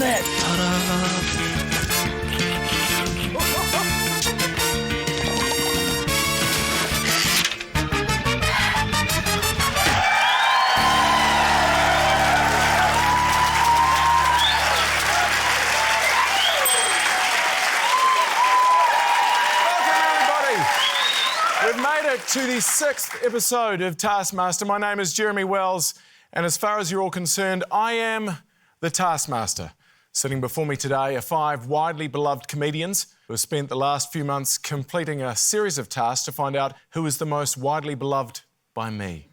it? Ta-da! To the 6th episode of Taskmaster. My name is Jeremy Wells, and as far as you're all concerned, I am the Taskmaster. Sitting before me today are 5 widely beloved comedians who have spent the last few months completing a series of tasks to find out who is the most widely beloved by me.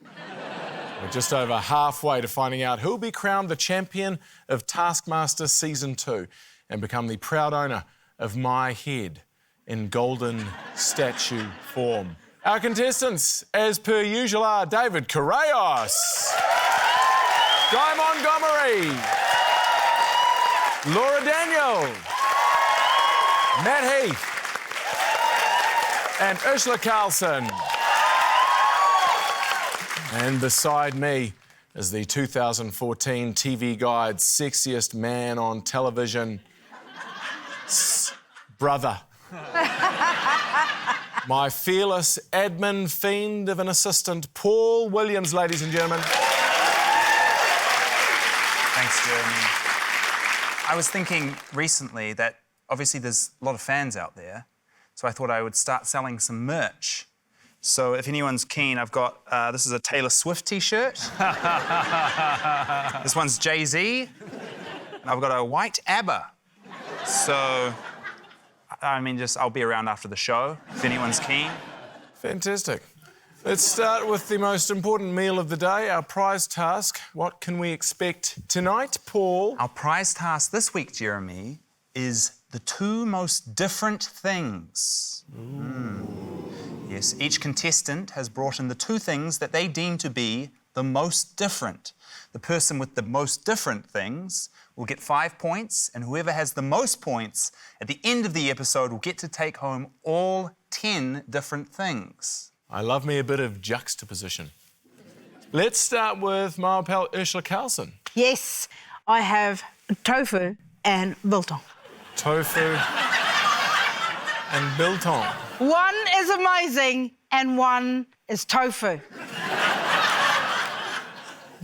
We're just over halfway to finding out who will be crowned the champion of Taskmaster Season 2 and become the proud owner of my head in golden statue form. Our contestants, as per usual, are David Correos, Guy Montgomery, Laura Daniel, Matt Heath, and Ursula Carlson. And beside me is the 2014 TV Guide's sexiest man on television, brother. My fearless admin fiend of an assistant, Paul Williams, ladies and gentlemen. Thanks, Jeremy. I was thinking recently that obviously there's a lot of fans out there, so I thought I would start selling some merch. So if anyone's keen, I've got, this is a Taylor Swift T-shirt. This one's Jay-Z. And I've got a white ABBA. So, I mean, I'll be around after the show, if anyone's keen. Fantastic. Let's start with the most important meal of the day, our prize task. What can we expect tonight, Paul? Our prize task this week, Jeremy, is the 2 most different things. Yes, each contestant has brought in the 2 things that they deem to be the most different. The person with the most different things will get 5 points, and whoever has the most points at the end of the episode will get to take home all 10 different things. I love me a bit of juxtaposition. Let's start with my pal Ursula Carlson. Yes, I have tofu and biltong. Tofu and biltong. One is amazing and one is tofu.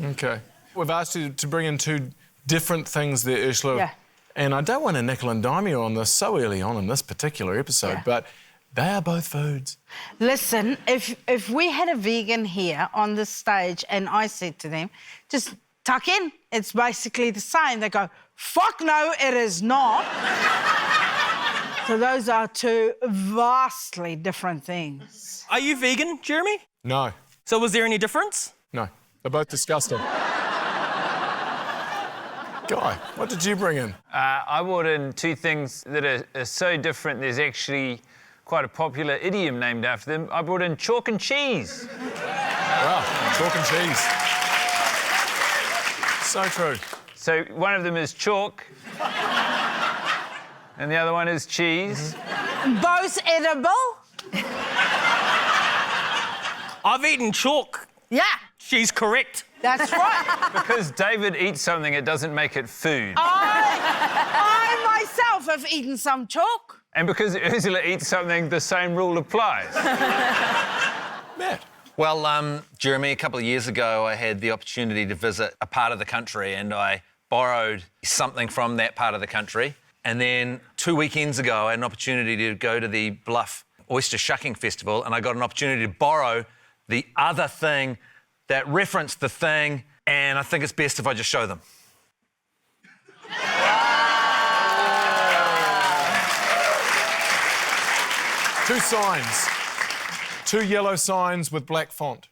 OK. We've asked you to bring in 2 different things there, Ursula. Yeah. And I don't want to nickel and dime you on this so early on in this particular episode, but they are both foods. Listen, if we had a vegan here on this stage and I said to them, just tuck in, it's basically the same. They go, fuck no, it is not. So those are 2 vastly different things. Are you vegan, Jeremy? No. So was there any difference? No. They're both disgusting. Guy, what did you bring in? I brought in 2 things that are so different, there's actually quite a popular idiom named after them. I brought in chalk and cheese. Wow, chalk and cheese. So true. So one of them is chalk, and the other one is cheese. Both edible? I've eaten chalk. Yeah, She's correct. that's right. Because David eats something, it doesn't make it food. I myself have eaten some chalk. And because Ursula eats something, the same rule applies. Matt. Well, Jeremy, a couple of years ago, I had the opportunity to visit a part of the country and I borrowed something from that part of the country. And then 2 weekends ago, I had an opportunity to go to the Bluff Oyster Shucking Festival and I got an opportunity to borrow the other thing that referenced the thing, and I think it's best if I just show them. 2 signs. 2 yellow signs with black font.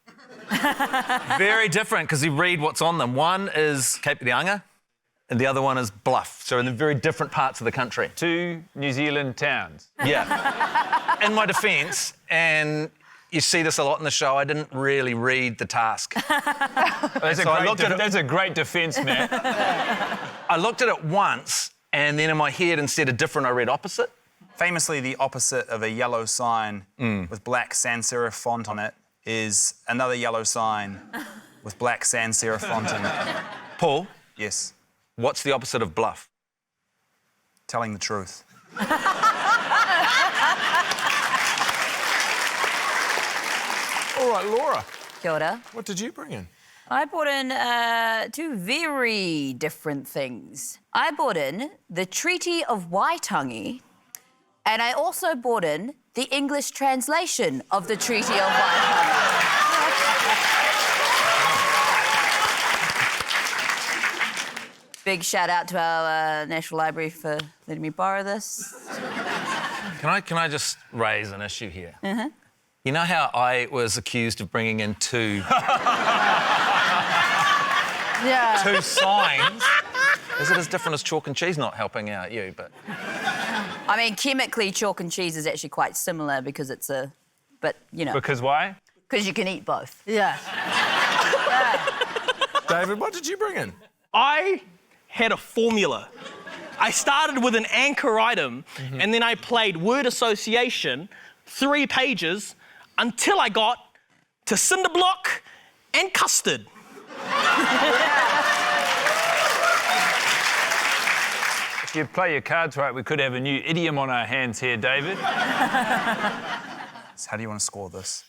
Very different, because you read what's on them. One is Cape Reinga, and the other one is Bluff. So in the very different parts of the country. 2 New Zealand towns. Yeah. In my defence, and you see this a lot in the show, I didn't really read the task. That's a great defence, Matt. I looked at it once, and then in my head, instead of different, I read opposite. Famously, the opposite of a yellow sign with black sans serif font on it is another yellow sign with black sans serif font in it. Paul, Yes. what's the opposite of bluff? telling the truth. All right, Laura, Kia ora. what did you bring in? I brought in two very different things. I brought in the Treaty of Waitangi, and I also brought in the English translation of the Treaty of Waitangi. Big shout out to our National Library for letting me borrow this. Can I just raise an issue here? You know how I was accused of bringing in two Yeah. two signs? Is it as different as chalk and cheese not helping out you? But I mean, chemically, chalk and cheese is actually quite similar because it's a... But, you know, Because why? because you can eat both. Yeah. David, what did you bring in? I had a formula. I started with an anchor item, and then I played word association, 3 pages, until I got to cinder block and custard. If you play your cards right, we could have a new idiom on our hands here, David. So how do you want to score this?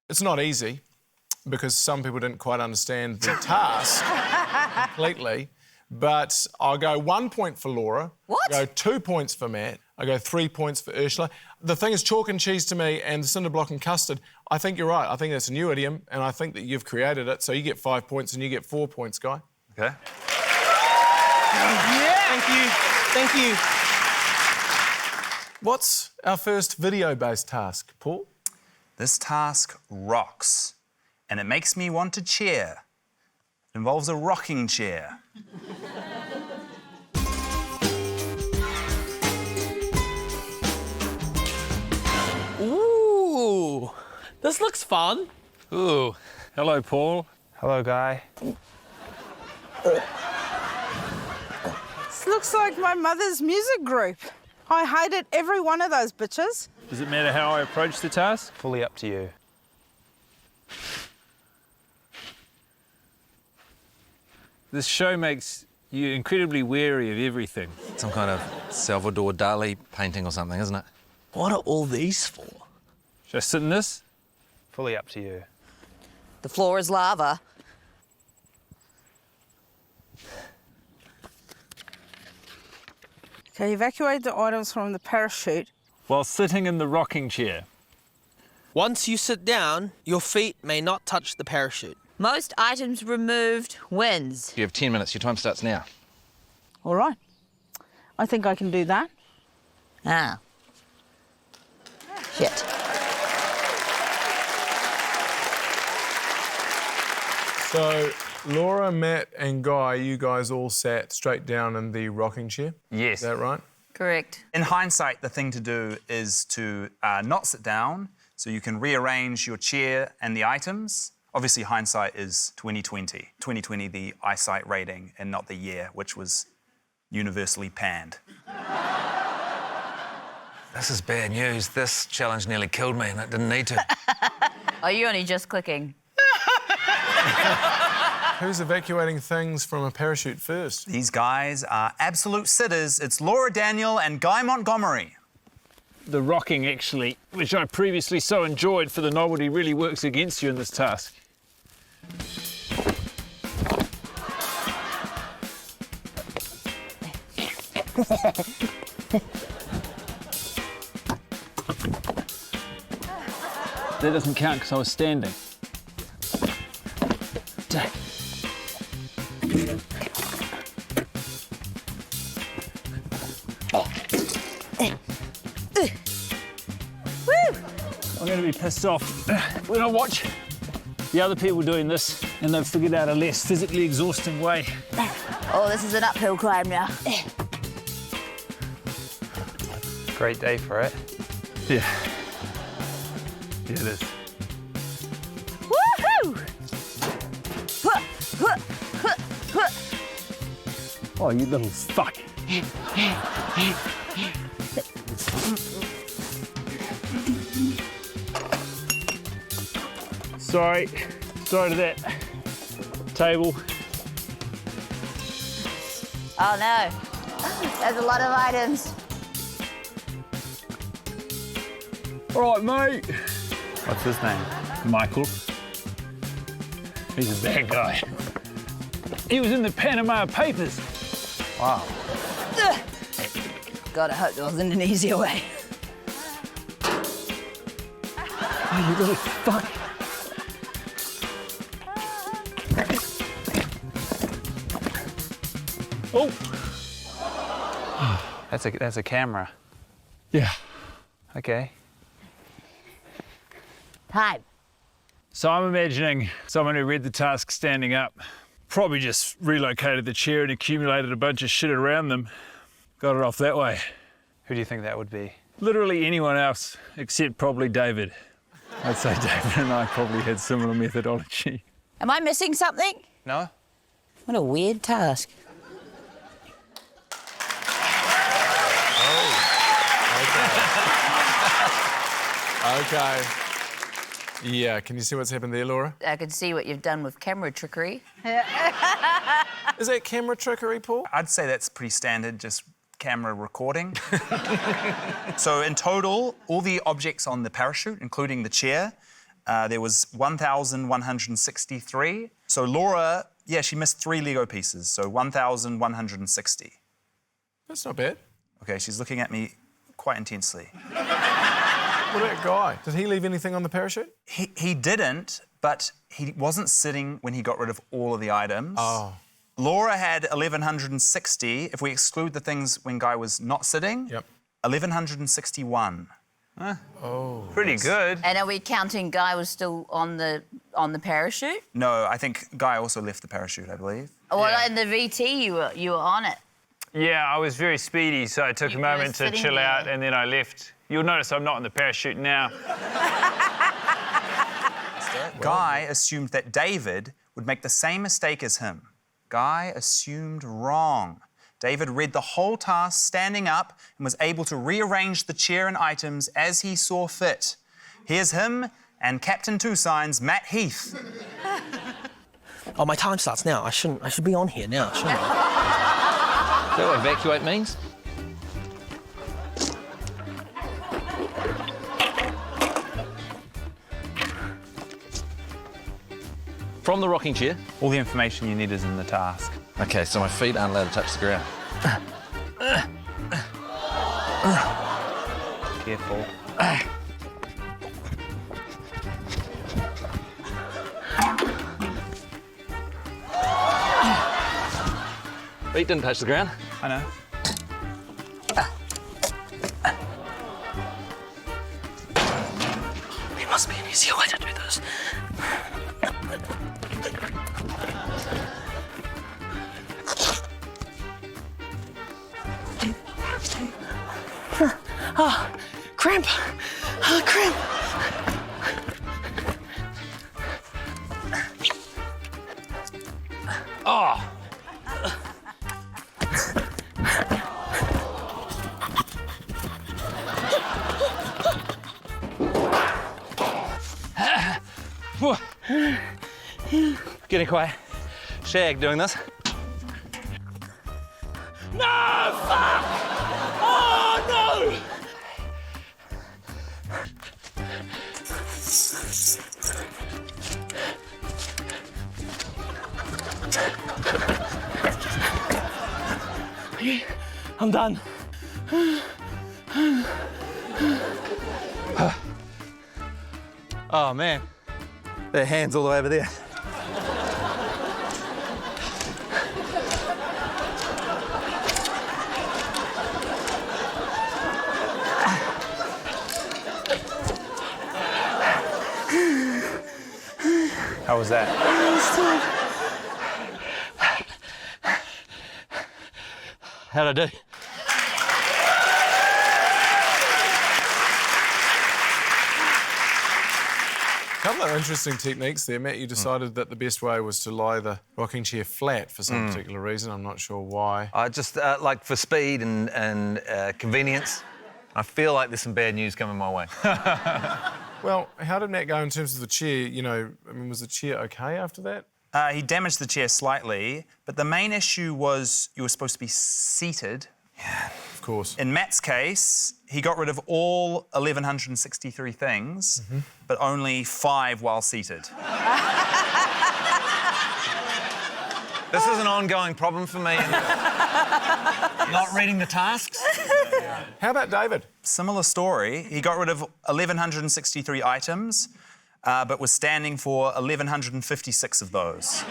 It's not easy because some people didn't quite understand the task completely. But I'll go 1 point for Laura. What? I go 2 points for Matt. I go 3 points for Ursula. The thing is, chalk and cheese to me and cinder block and custard, I think you're right. I think that's a new idiom, and I think that you've created it. So you get 5 points and you get 4 points, Guy. Okay. Thank you. Thank you. What's our first video-based task, Paul? This task rocks, and it makes me want to cheer. It involves a rocking chair. Ooh, this looks fun. Ooh. Hello, Paul. Hello, Guy. This looks like my mother's music group. I hated every one of those bitches. Does it matter how I approach the task? Fully up to you. This show makes you incredibly wary of everything. some kind of Salvador Dali painting or something, isn't it? What are all these for? Should I sit in this? Fully up to you. The floor is lava. Okay, evacuate the items from the parachute. While sitting in the rocking chair. Once you sit down, your feet may not touch the parachute. Most items removed wins. You have 10 minutes. Your time starts now. All right. I think I can do that. Ah. Shit. So, Laura, Matt and Guy, you guys all sat straight down in the rocking chair? Yes. Is that right? Correct. In hindsight, the thing to do is to not sit down, so you can rearrange your chair and the items. Obviously, hindsight is 2020. 2020, the eyesight rating, and not the year, which was universally panned. This is bad news. This challenge nearly killed me and it didn't need to. Are you only just clicking? Who's evacuating things from a parachute first? These guys are absolute sitters. It's Laura Daniel and Guy Montgomery. The rocking, actually, which I previously so enjoyed for the novelty, really works against you in this task. That doesn't count because I was standing. I'm going to be pissed off when I watch the other people doing this and they've figured out a less physically exhausting way. Oh, this is an uphill climb now. Great day for it. Yeah. Yeah, it is. Woohoo! Oh, you little fuck. Sorry to that table. Oh no. There's a lot of items. All right, mate. What's his name? Michael. He's a bad guy. He was in the Panama Papers. Wow. God, I hope there wasn't an easier way. Oh, you little fuck. Oh. That's a camera. Yeah. Okay. Time. So I'm imagining someone who read the task standing up, probably just relocated the chair and accumulated a bunch of shit around them. Got it off that way. Who do you think that would be? Literally anyone else, except probably David. I'd say David and I probably had similar methodology. Am I missing something? No? What a weird task. Okay. Yeah, can you see what's happened there, Laura? I can see what you've done with camera trickery. Is that camera trickery, Paul? I'd say that's pretty standard, just camera recording. So in total, all the objects on the parachute, including the chair, there was 1,163. So Laura, yeah, she missed 3 Lego pieces, so 1,160. That's not bad. Okay, she's looking at me quite intensely. What about Guy? Did he leave anything on the parachute? He didn't, but he wasn't sitting when he got rid of all of the items. Oh. Laura had 1,160. If we exclude the things when Guy was not sitting, Yep. 1,161. Pretty good. And are we counting Guy was still on the parachute? No, I think Guy also left the parachute, I believe. Well, in the VT, you were on it. Yeah, I was very speedy, so I took You a were moment to sitting chill there. out and then I left. You'll notice I'm not in the parachute now. Guy assumed that David would make the same mistake as him. Guy assumed wrong. David read the whole task standing up and was able to rearrange the chair and items as he saw fit. Here's him and Captain Two Signs, Matt Heath. Oh, my time starts now. I should be on here now, shouldn't I? Is that what evacuate means? From the rocking chair. All the information you need is in the task. Okay, so my feet aren't allowed to touch the ground. Careful. Feet didn't touch the ground. I know. There must be an easier way to do this. Cramp! Cramp! Oh! Getting quite shag doing this. No! Fuck! Oh, no! I'm done. Oh man, their hand's all the way over there. How was that? How'd I do? A couple of interesting techniques there, Matt. You decided that the best way was to lie the rocking chair flat for some particular reason. I'm not sure why. I just like for speed and convenience. I feel like there's some bad news coming my way. Well, how did Matt go in terms of the chair? You know, I mean, was the chair okay after that? He damaged the chair slightly, but the main issue was you were supposed to be seated. Of course. In Matt's case, he got rid of all 1,163 things, but only 5 while seated. This is an ongoing problem for me. Not reading the tasks. How about David? Similar story. He got rid of 1,163 items, but was standing for 1,156 of those.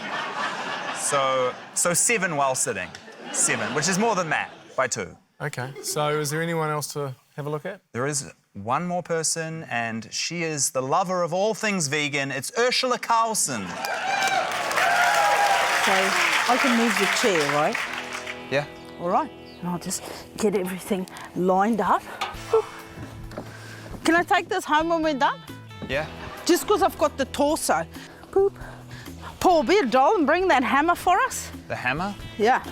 So 7 while sitting. 7, which is more than Matt by 2. OK, so is there anyone else to have a look at? There is one more person, and she is the lover of all things vegan. It's Ursula Carlson. So I can move the chair, right? Yeah. All right. And I'll just get everything lined up. Can I take this home when we're done? Yeah. Just because I've got the torso. Boop. Paul, be a doll and bring that hammer for us. The hammer? Yeah.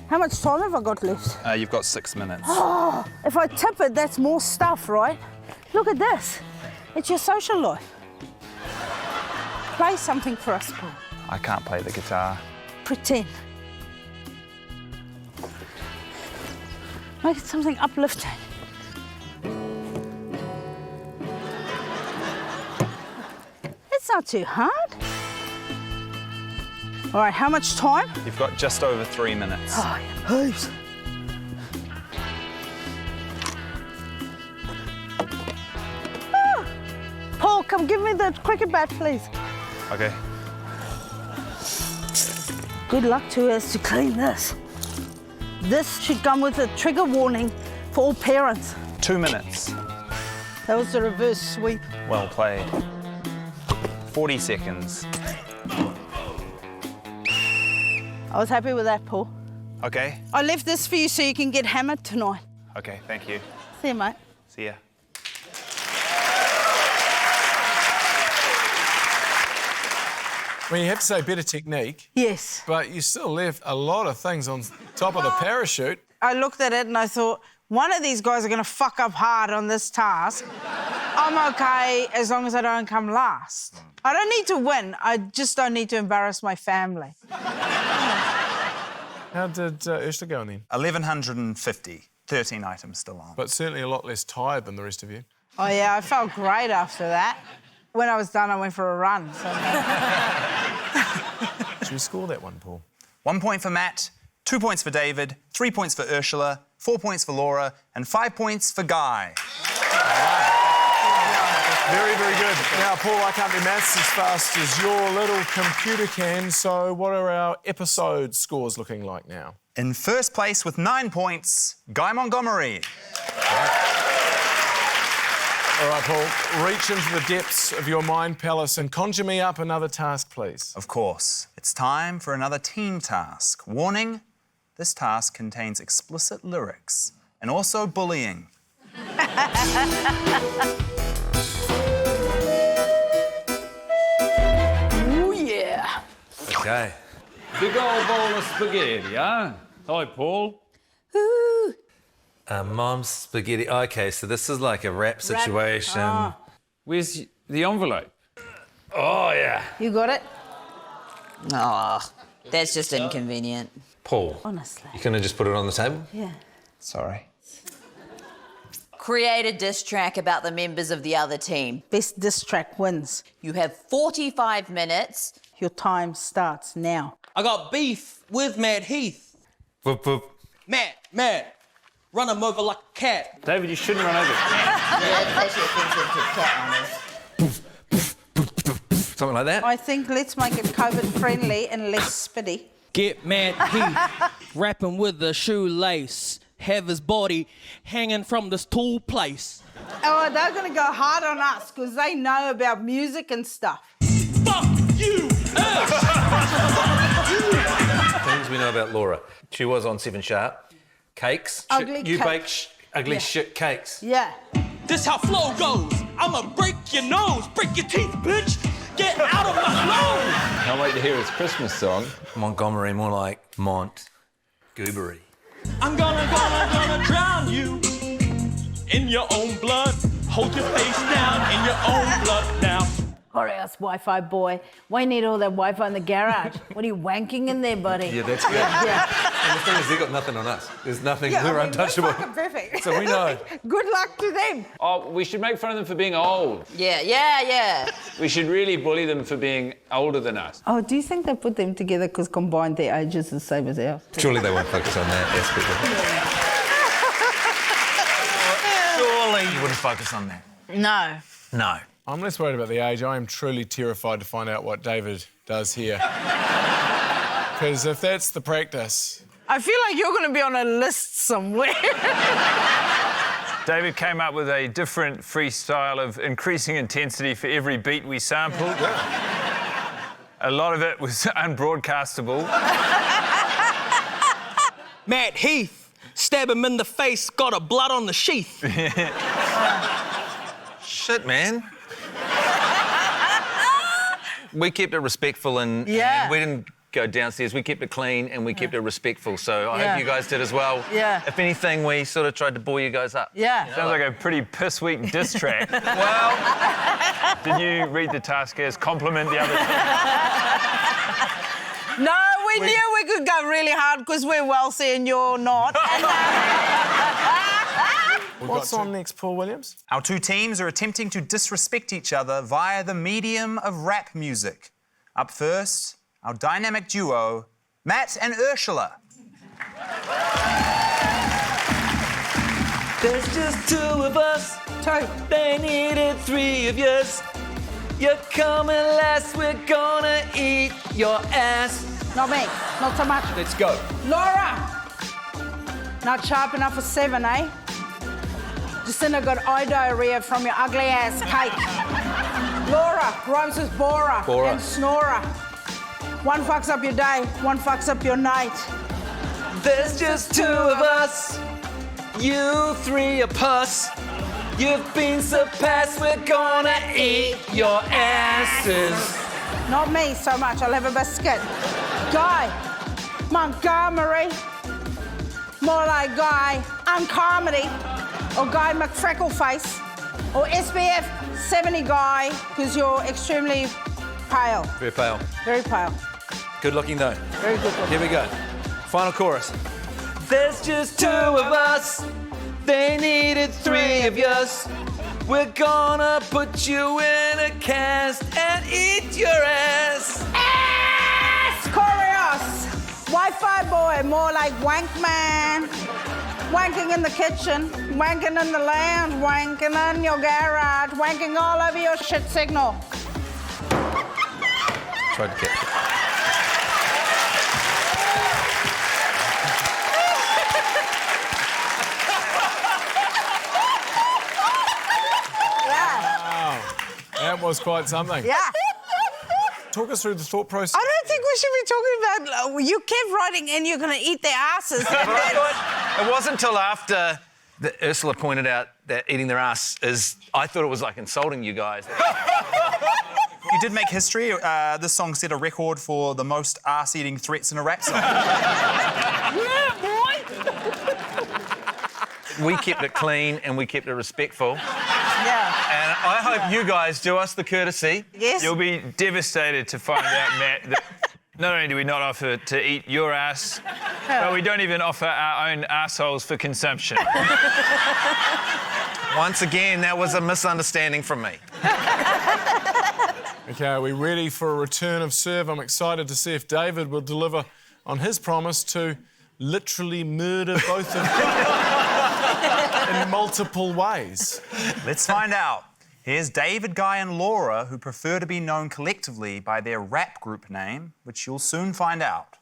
How much time have I got left? You've got 6 minutes. Oh, if I tip it, that's more stuff, right? Look at this. It's your social life. Play something for us, Paul. I can't play the guitar. Pretend. Make it something uplifting. It's not too hard. All right, how much time? You've got just over 3 minutes. Oh, yeah. Hooves. Ah. Paul, come give me the cricket bat, please. Okay. Good luck to us to clean this. This should come with a trigger warning for all parents. 2 minutes. That was the reverse sweep. Well played. 40 seconds. I was happy with that, Paul. Okay. I left this for you so you can get hammered tonight. Okay, thank you. See you, mate. See ya. I mean, you have to say better technique, Yes. but you still left a lot of things on top of the parachute. I looked at it and I thought, one of these guys are going to fuck up hard on this task. I'm okay as long as I don't come last. I don't need to win. I just don't need to embarrass my family. How did Ursula go in then? 1,150. 13 items still on. But certainly a lot less tired than the rest of you. Oh, yeah, I felt great after that. When I was done, I went for a run. So... Should we score that one, Paul? 1 point for Matt, 2 points for David, 3 points for Ursula, 4 points for Laura, and 5 points for Guy. Very, very good. Now, Paul, I can't do maths as fast as your little computer can, so what are our episode scores looking like now? In first place with 9 points, Guy Montgomery. All right, Paul, reach into the depths of your mind palace and conjure me up another task, please. Of course, it's time for another team task. Warning, this task contains explicit lyrics and also bullying. Ooh, yeah. Okay. Big old bowl of spaghetti, huh? Hi, Paul. Ooh. Mom's spaghetti. Okay, so this is like a rap situation. Where's the envelope? Oh, yeah. You got it? Oh, that's just inconvenient. Paul, Honestly. you couldn't have just put it on the table? Yeah. Sorry. Create a diss track about the members of the other team. Best diss track wins. You have 45 minutes. Your time starts now. I got beef with Matt Heath. Whoop, whoop. Matt, run him over like a cat. David, you shouldn't run over. Something like that? I think let's make it COVID-friendly and less spitty. Get Matt Heath, wrap him with a shoelace, have his body hanging from this tall place. Oh, they're going to go hard on us because they know about music and stuff. Fuck you! Things we know about Laura. She was on 7 Sharp. Cakes. Ugly You cake. bake ugly Yeah. shit cakes. Yeah. This how flow goes. I'ma break your nose, break your teeth, bitch. Get out of my nose. Can't wait to hear his Christmas song. Montgomery, more like Goobery. I'm gonna drown you in your own blood. Hold your face down in your own blood now. Correos, Wi-Fi boy. We need all that Wi-Fi in the garage. What are you wanking in there, buddy? Yeah, that's good. Yeah. And the thing is, they've got nothing on us. There's nothing. Yeah, We're I mean, untouchable. We're fucking perfect. So we know. Good luck to them. Oh, we should make fun of them for being old. Yeah. We should really bully them for being older than us. Oh, do you think they put them together because combined their ages is the same as ours? Surely they won't focus on that aspect of it. Surely you wouldn't focus on that. No. No. I'm less worried about the age. I am truly terrified to find out what David does here. Because if that's the practice... I feel like you're going to be on a list somewhere. David came up with a different freestyle of increasing intensity for every beat we sampled. A lot of it was unbroadcastable. Matt Heath, stab him in the face, got a blood on the sheath. Shit, man. We kept it respectful and we didn't go downstairs. We kept it clean and we kept it respectful. So I hope you guys did as well. Yeah. If anything, we sort of tried to bore you guys up. Yeah. Sounds like a pretty piss-weak diss track. Well, Did you read the task as compliment the other time? No, we knew we could go really hard because we're wealthy and you're not. What's on next, Paul Williams? Our two teams are attempting to disrespect each other via the medium of rap music. Up first, our dynamic duo, Matt and Ursula. There's just two of us. Two. They needed three of yours. You're coming last, we're gonna eat your ass. Not me. Not so much. Let's go. Laura! Not sharp enough for 7, eh? Jacinta got eye diarrhea from your ugly ass cake. Laura rhymes with Bora and Snorer. One fucks up your day, one fucks up your night. There's just two of us. You three are puss. You've been surpassed, we're gonna eat your asses. Not me so much, I'll have a biscuit. Guy Montgomery. More like Guy Uncomedy. Or Guy McFreckleface. Or SBF 70 Guy, because you're extremely pale. Very pale. Very pale. Good looking though. Very good looking. Here we go. Final chorus. There's just two of us. They needed three of yours. We're gonna put you in a cast and eat your ass. Ass! Correos! Wi-Fi boy, more like wank man. Wanking in the kitchen, wanking in the lounge, wanking in your garage, wanking all over your shit signal. Tried to catch it. Wow. That was quite something. Yeah. Talk us through the thought process. I don't think we should be talking about... you kept writing in you're going to eat their asses. it wasn't until after Ursula pointed out that eating their ass is... I thought it was like insulting you guys. You did make history. This song set a record for the most ass-eating threats in a rap song. Yeah, boy. We kept it clean and we kept it respectful. Yeah. And I hope you guys do us the courtesy. Yes. You'll be devastated to find out, Matt, that not only do we not offer to eat your ass, but we don't even offer our own assholes for consumption. Once again, that was a misunderstanding from me. OK, are we ready for a return of serve? I'm excited to see if David will deliver on his promise to literally murder both of them in multiple ways. Let's find out. Here's David, Guy and Laura, who prefer to be known collectively by their rap group name, which you'll soon find out.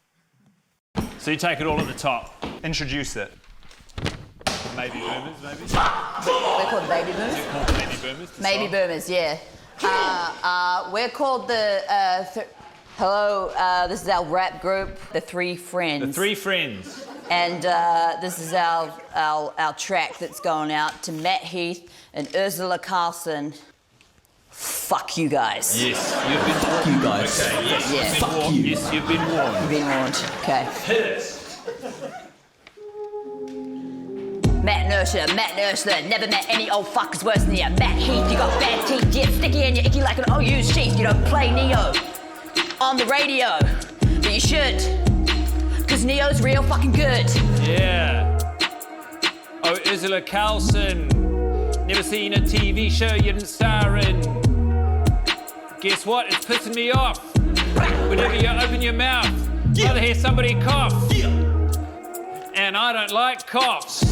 So you take it all at the top. Introduce it. Maybe boomers, maybe? We're called baby boomers. Maybe boomers. Baby boomers, yeah. We're called the... hello, this is our rap group, the Three Friends. The Three Friends. And this is our track that's going out to Matt Heath and Ursula Carlson. Fuck you guys. Yes, you've been warned. You guys. Okay, yes, Yeah. you've been warned. Yes, you've been warned. You've been warned. Okay. Hit it. Matt and Nurture, Matt Nurseler. Never met any old fuckers worse than you. Matt Heath, you got bad teeth, yeah, sticky and you're icky like an unused sheath. You don't play Neo on the radio, but you should, cause Neo's real fucking good. Yeah. Oh, Ursula Carlson. Never seen a TV show you didn't star in. Guess what? It's pissing me off. Whenever you open your mouth, I'd rather hear somebody cough. And I don't like coughs.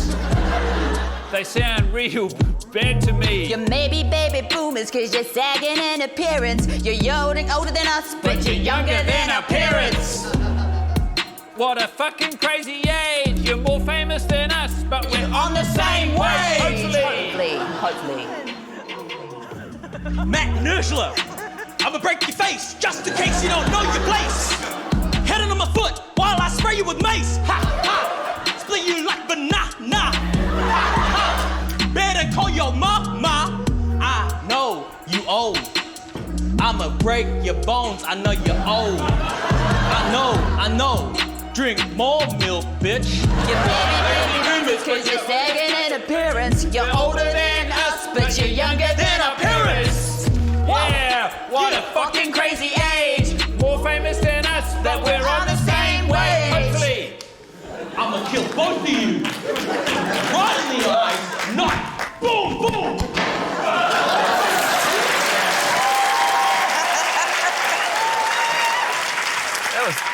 They sound real bad to me. You may be baby boomers cause you're sagging in appearance. You're yodeling older than us, but you're younger than our parents. What a fucking crazy age. You're more famous than us, but we're on the same wage. Hopefully. Matt Nurseler, I'ma break your face just in case you don't know your place. Head on my foot while I spray you with mace. Ha ha! Split you like banana. Ha ha! Better call your mama. I know you old. I'ma break your bones. I know you're old. I know. Drink more milk, bitch. You're baby boomers cause you're sagging in appearance. You're older than us, but you're younger than our parents. Yeah, what a fucking crazy age. More famous than us, but we're on the same wage. Hopefully. I'ma kill both of you. Right in the eyes. Not boom, boom.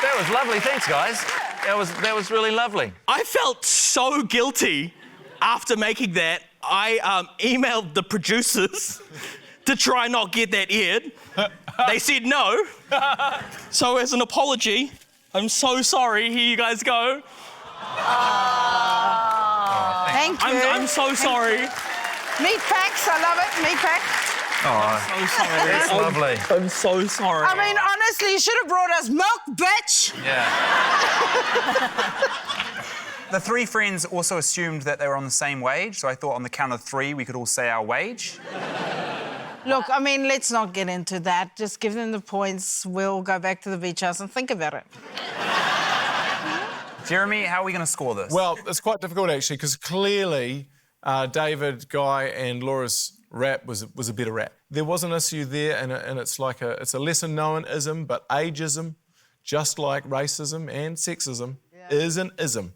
That was lovely. Thanks, guys. That was really lovely. I felt so guilty after making that. I emailed the producers to try not get that aired. They said no. So as an apology, I'm so sorry. Here you guys go. Thank you. I'm so sorry. Meat packs, I love it. Meat packs. I'm so sorry. That's lovely. I'm so sorry. I mean, honestly, you should have brought us milk, bitch. Yeah. The three friends also assumed that they were on the same wage, so I thought on the count of three we could all say our wage. Look, I mean, let's not get into that. Just give them the points. We'll go back to the beach house and think about it. Jeremy, how are we going to score this? Well, it's quite difficult, actually, because clearly David, Guy and Laura's rap was a better rap. There was an issue there, and it's like it's a lesser-known ism, but ageism, just like racism and sexism, is an ism.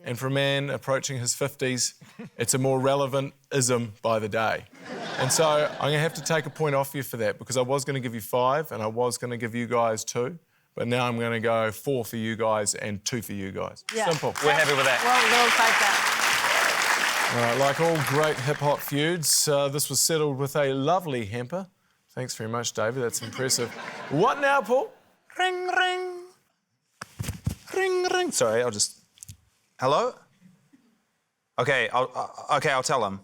Yeah. And for a man approaching his 50s, it's a more relevant ism by the day. And so I'm going to have to take a point off you for that, because I was going to give you 5 and I was going to give you guys 2, but now I'm going to go 4 for you guys and 2 for you guys. Yeah. Simple. We're happy with that. Well, we'll take that. All right, like all great hip-hop feuds, this was settled with a lovely hamper. Thanks very much, David. That's impressive. What now, Paul? Ring, ring. Ring, ring. Sorry, I'll just... Hello? Okay, I'll tell them.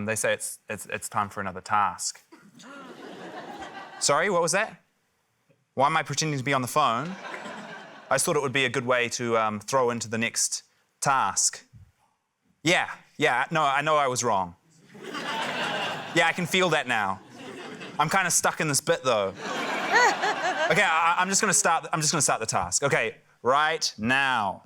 They say it's time for another task. Sorry, what was that? Why am I pretending to be on the phone? I just thought it would be a good way to throw into the next task. Yeah, no, I know I was wrong. Yeah, I can feel that now. I'm kind of stuck in this bit, though. Okay, I'm just gonna start the task. Okay, right now.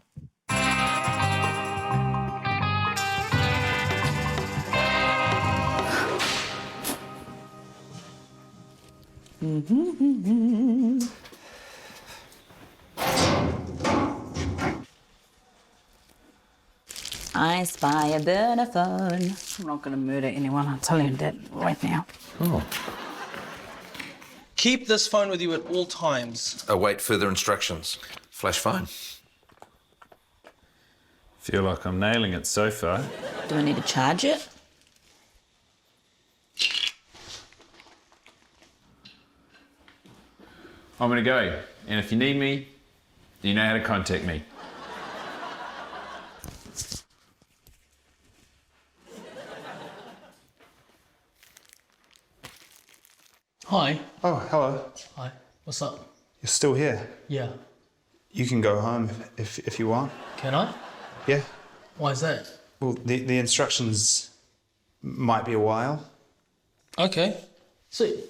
I spy a burner phone. I'm not going to murder anyone, I'll tell you that right now. Oh. Keep this phone with you at all times. Await further instructions. Flash phone. Feel like I'm nailing it so far. Do I need to charge it? I'm gonna go, and if you need me, you know how to contact me. Hi. Oh, hello. Hi. What's up? You're still here. Yeah. You can go home if you want. Can I? Yeah. Why is that? Well, the instructions might be a while. Okay. See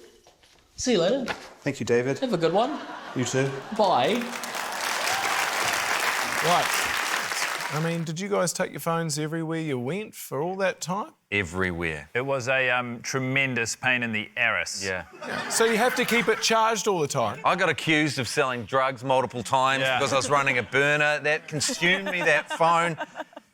you later. Thank you, David. Have a good one. You too. Bye. Right. I mean, did you guys take your phones everywhere you went for all that time? Everywhere. It was a tremendous pain in the arse. Yeah. So you have to keep it charged all the time? I got accused of selling drugs multiple times because I was running a burner. That consumed me, that phone.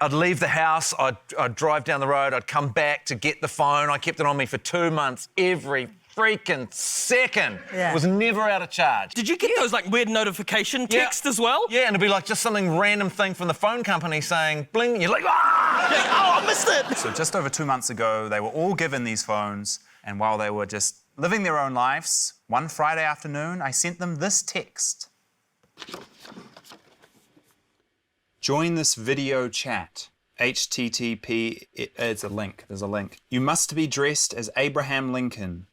I'd leave the house, I'd drive down the road, I'd come back to get the phone. I kept it on me for 2 months, every freaking second. Yeah. It was never out of charge. Did you get those like weird notification text as well? Yeah, and it'd be like just something random thing from the phone company saying bling, and you're like, ah! Like, oh, I missed it. So just over 2 months ago, they were all given these phones, and while they were just living their own lives, one Friday afternoon, I sent them this text. Join this video chat. HTTP, it's a link, there's a link. You must be dressed as Abraham Lincoln.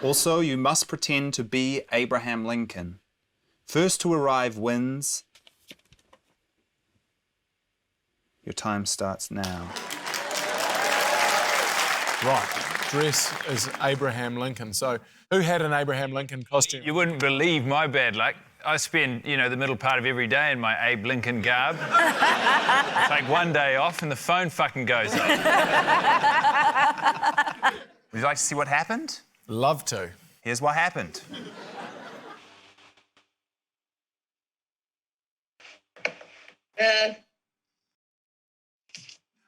Also, you must pretend to be Abraham Lincoln. First to arrive wins. Your time starts now. Right. Dress as Abraham Lincoln. So who had an Abraham Lincoln costume? You wouldn't believe my bad luck. I spend, the middle part of every day in my Abe Lincoln garb. Take one day off and the phone fucking goes off. Would you like to see what happened? Love to. Here's what happened.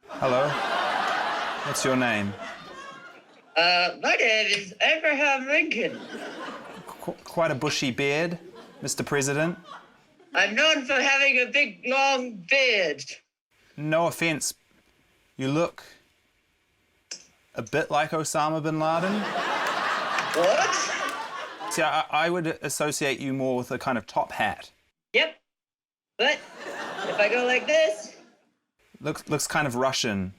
Hello. What's your name? My name is Abraham Lincoln. Quite a bushy beard, Mr. President. I'm known for having a big, long beard. No offense, you look a bit like Osama bin Laden. What? See, I would associate you more with a kind of top hat. Yep. But if I go like this... Looks kind of Russian.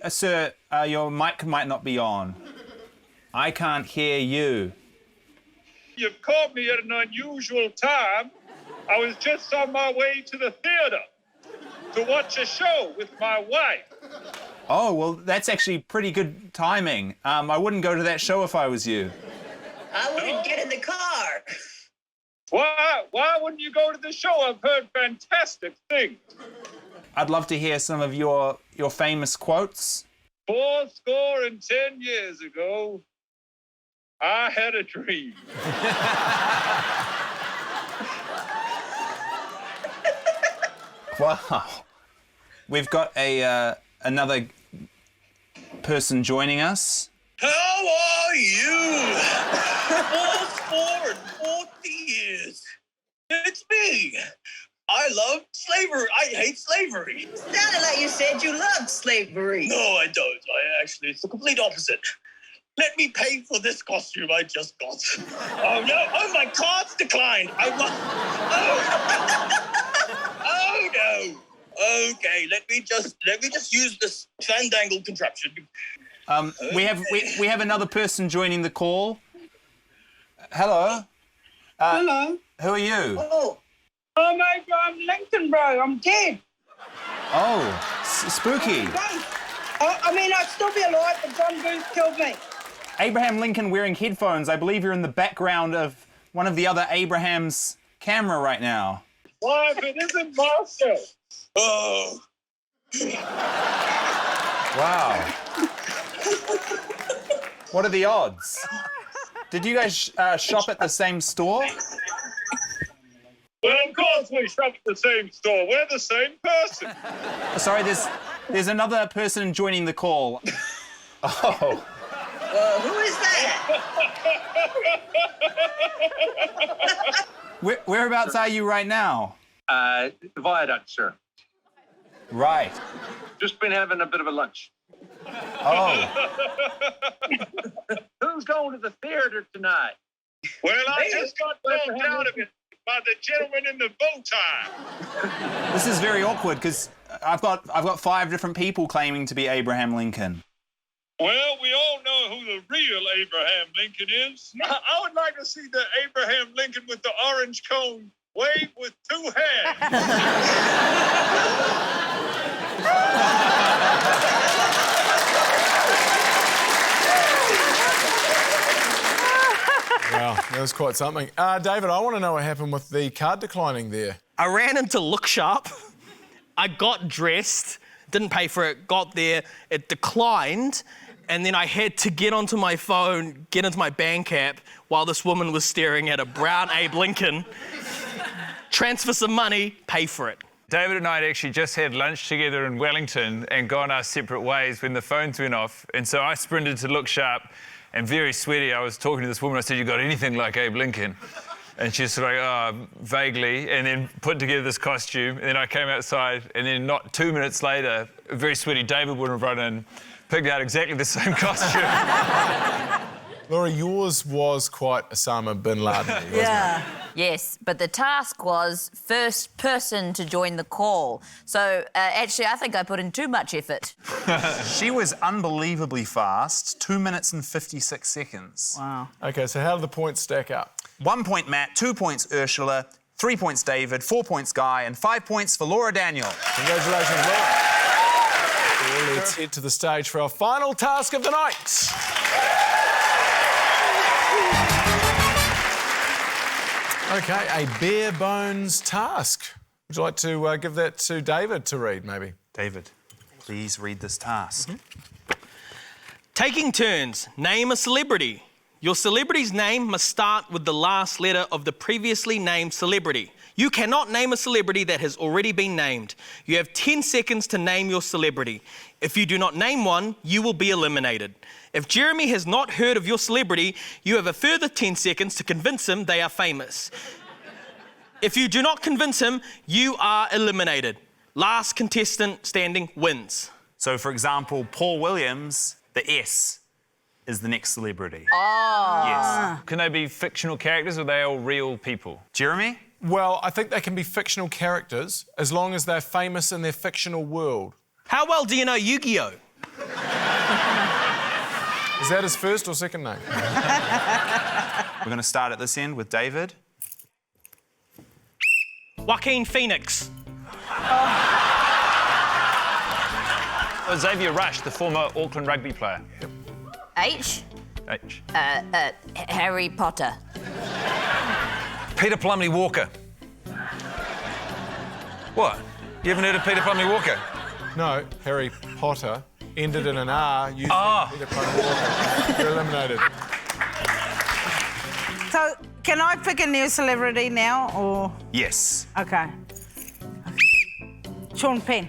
Sir, your mic might not be on. I can't hear you. You've caught me at an unusual time. I was just on my way to the theater to watch a show with my wife. Oh, well, that's actually pretty good timing. I wouldn't go to that show if I was you. I wouldn't get in the car. Why wouldn't you go to the show? I've heard fantastic things. I'd love to hear some of your famous quotes. 80 years ago, I had a dream. Wow. We've got another person joining us. How are you? 40 years. It's me. I love slavery. I hate slavery. It sounded like you said you loved slavery. No, I don't. It's the complete opposite. Let me pay for this costume I just got. Oh, no. Oh, my card's declined. Oh, no. Okay, let me just use this fandangled contraption. We have another person joining the call. Hello. Hello. Who are you? Oh, I'm Abraham Lincoln, bro. I'm dead. Oh, spooky. I'd still be alive, but John Booth killed me. Abraham Lincoln wearing headphones. I believe you're in the background of one of the other Abraham's camera right now. Why, if it isn't myself? Oh. Wow. What are the odds? Did you guys shop at the same store? Well, of course we shop at the same store. We're the same person. Sorry, there's another person joining the call. Oh. Who is that? Whereabouts are you right now? The viaduct, sir. Right. Just been having a bit of a lunch. Oh. Who's going to the theater tonight? Well, I just got knocked out of it by the gentleman in the bow tie. This is very awkward because I've got 5 different people claiming to be Abraham Lincoln. Well, we all know who the real Abraham Lincoln is. I would like to see the Abraham Lincoln with the orange cone wave with 2 hands. Wow, That was quite something. David, I want to know what happened with the card declining there. I ran into Look Sharp. I got dressed, didn't pay for it, got there, it declined, and then I had to get onto my phone, get into my bank app while this woman was staring at a brown Abe Lincoln, transfer some money, pay for it. David and I had actually just had lunch together in Wellington and gone our separate ways when the phones went off. And so I sprinted to Look Sharp, and very sweaty, I was talking to this woman. I said, "You got anything like Abe Lincoln?" And she's sort of like, "Oh, vaguely," and then put together this costume. And then I came outside, and then not 2 minutes later, a very sweaty David would have run in, picked out exactly the same costume. Laura, yours was quite Osama bin Laden, wasn't it? Yes, but the task was first person to join the call. So, actually, I think I put in too much effort. She was unbelievably fast, 2 minutes and 56 seconds. Wow. OK, so how do the points stack up? 1 point Matt, 2 points Ursula, 3 points David, 4 points Guy, and 5 points for Laura Daniel. Congratulations, Laura. Well, let's head to the stage for our final task of the night. OK, a bare bones task. Would you like to give that to David to read, maybe? David, please read this task. Taking turns, name a celebrity. Your celebrity's name must start with the last letter of the previously named celebrity. You cannot name a celebrity that has already been named. You have 10 seconds to name your celebrity. If you do not name one, you will be eliminated. If Jeremy has not heard of your celebrity, you have a further 10 seconds to convince him they are famous. If you do not convince him, you are eliminated. Last contestant standing wins. So, for example, Paul Williams, the S is the next celebrity. Oh. Yes. Can they be fictional characters or are they all real people? Jeremy? Well, I think they can be fictional characters as long as they're famous in their fictional world. How well do you know Yu-Gi-Oh? Is that his first or second name? We're going to start at this end with David. Joaquin Phoenix. Xavier Rush, the former Auckland rugby player. H? H. Harry Potter. Peter Plumley Walker. What? You haven't heard of Peter Plumley Walker? No, Harry Potter ended in an R using Peter Plumley Walker. You're eliminated. So, can I pick a new celebrity now, or...? Yes. OK. Sean Penn.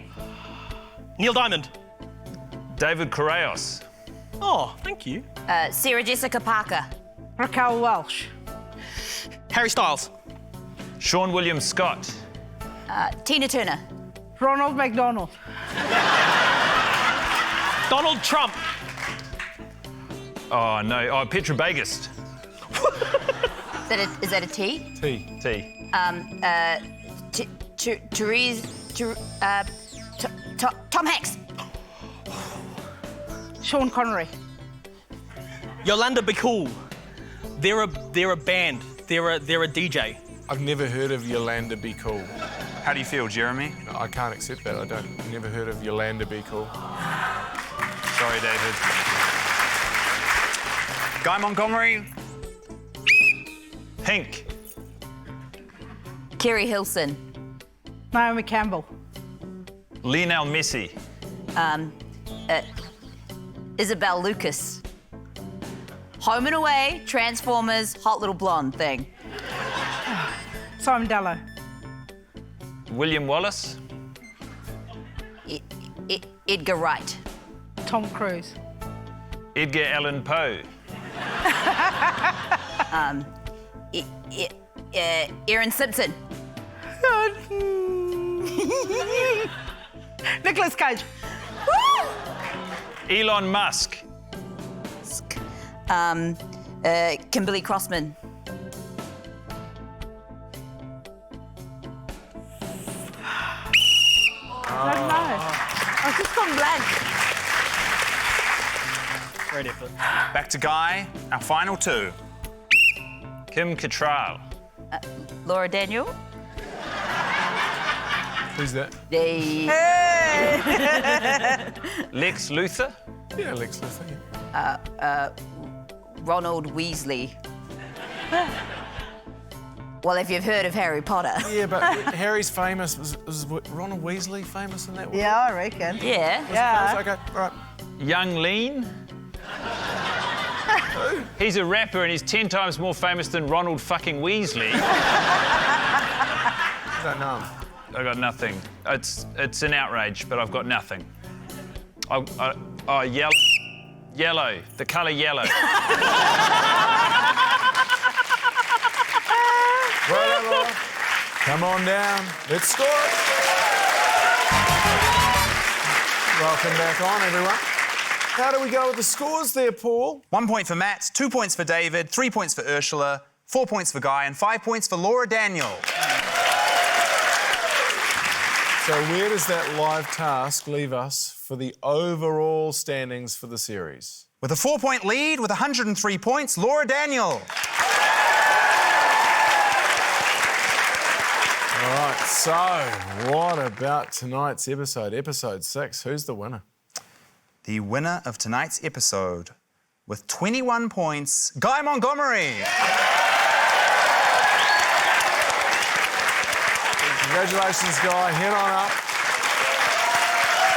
Neil Diamond. David Correos. Oh, thank you. Sarah Jessica Parker. Raquel Welch. Harry Styles. Sean William Scott. Tina Turner. Ronald McDonald. Donald Trump. Oh, no. Oh, Petra Bagast. Is that a T? T. T. Tom Hanks. Sean Connery. Yolanda Be Cool. They're a band. They're a DJ. I've never heard of Yolanda Be Cool. How do you feel, Jeremy? No, I can't accept that. I've never heard of Yolanda Be Cool. Sorry, David. Guy Montgomery. Pink. Kerry Hilson. Naomi Campbell. Lionel Messi. Isabel Lucas. Home and Away, Transformers, Hot Little Blonde thing. Simon Dello. William Wallace. Edgar Wright. Tom Cruise. Edgar Allan Poe. Aaron Simpson. Nicolas Cage. Elon Musk. Kimberly Crossman. I don't know. I've just gone blank. Great effort. Back to Guy, our final two. Kim Cattrall. Laura Daniel. Who's that? Hey. Lex Luthor. Yeah, Lex Luthor. Ronald Weasley. Well, if you've heard of Harry Potter. Yeah, but Harry's famous. Was Ronald Weasley famous in that one? Yeah, I reckon. Yeah. Okay, all right. Young Lean. He's a rapper and he's 10 times more famous than Ronald fucking Weasley. I don't know. I got nothing. It's an outrage, but I've got nothing. Yellow. Yellow. The colour yellow. Right, Laura. Come on down. Let's score it. Welcome back on, everyone. How do we go with the scores there, Paul? 1 point for Matt, 2 points for David, 3 points for Ursula, 4 points for Guy, and 5 points for Laura Daniel. So where does that live task leave us for the overall standings for the series? With a 4-point lead, with 103 points, Laura Daniel. All right, so what about tonight's episode? Episode 6, who's the winner? The winner of tonight's episode, with 21 points, Guy Montgomery. Congratulations, Guy. Head on up.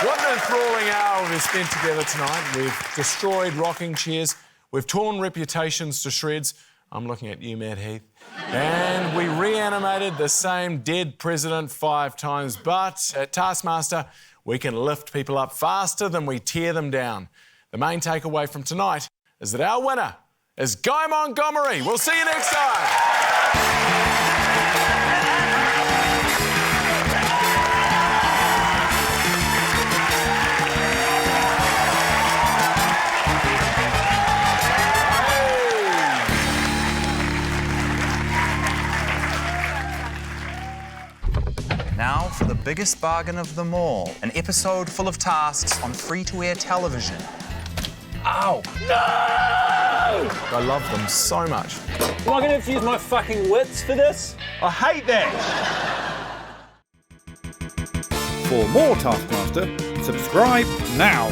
What an enthralling hour we've spent together tonight. We've destroyed rocking chairs. We've torn reputations to shreds. I'm looking at you, Matt Heath. And we reanimated the same dead president 5 times. But at Taskmaster, we can lift people up faster than we tear them down. The main takeaway from tonight is that our winner is Guy Montgomery. We'll see you next time. Now for the biggest bargain of them all, an episode full of tasks on free-to-air television. Ow! No! I love them so much. Am I going to have to use my fucking wits for this? I hate that! For more Taskmaster, subscribe now.